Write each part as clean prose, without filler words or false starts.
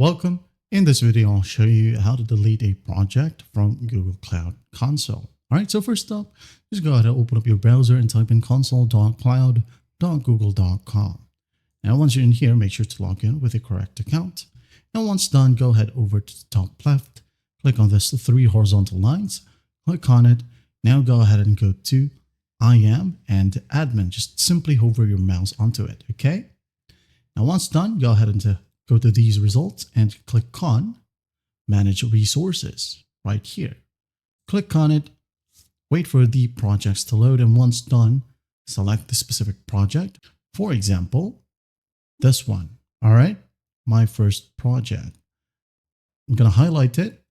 Welcome. In this video, I'll show you how to delete a project from Google Cloud Console. All right, so first up, just go ahead and open up your browser and type in console.cloud.google.com. Now, once you're in here, make sure to log in with the correct account. And once done, go ahead over to the top left, click on this three horizontal lines, click on it. Now go ahead and go to I am and admin. Just simply hover your mouse onto it, okay? Now, once done, go ahead and go to these results and click on Manage Resources right here. Click on it, wait for the projects to load, and once done, select the specific project. For example, this one, all right? My first project. I'm going to highlight it.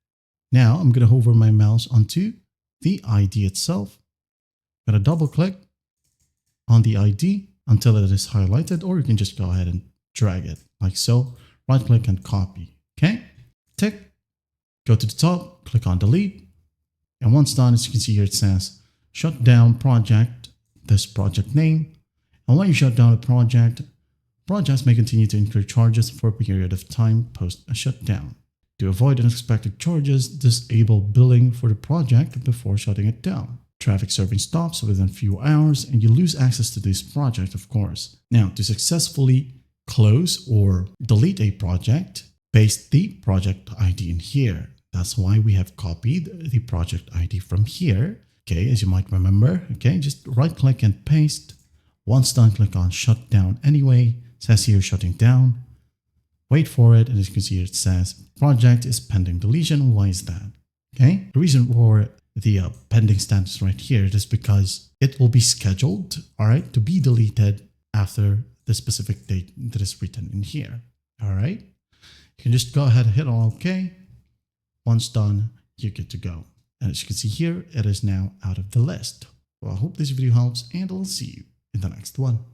Now I'm going to hover my mouse onto the ID itself. I'm going to double click on the ID until it is highlighted, or you can just go ahead and drag it like so. Right click and copy. Okay, tick, go to the top, click on delete. And once done, as you can see here, it says shut down project, this project name. And when you shut down a project, projects may continue to incur charges for a period of time post a shutdown. To avoid unexpected charges, disable billing for the project before shutting it down. Traffic serving stops within a few hours and you lose access to this project, of course. Now, to successfully close or delete a project, paste the project ID in here. That's why we have copied the project ID from here. Okay, as you might remember, okay, just right click and paste. Once done, click on shut down anyway. It says here shutting down. Wait for it, and as you can see here, it says project is pending deletion. Why is that? Okay, the reason for the pending status right here is because it will be scheduled, all right, to be deleted after the specific date that is written in here. All right, you can just go ahead and hit on OK. Once done, you're good to go. And as you can see here, it is now out of the list. Well, I hope this video helps, and I'll see you in the next one.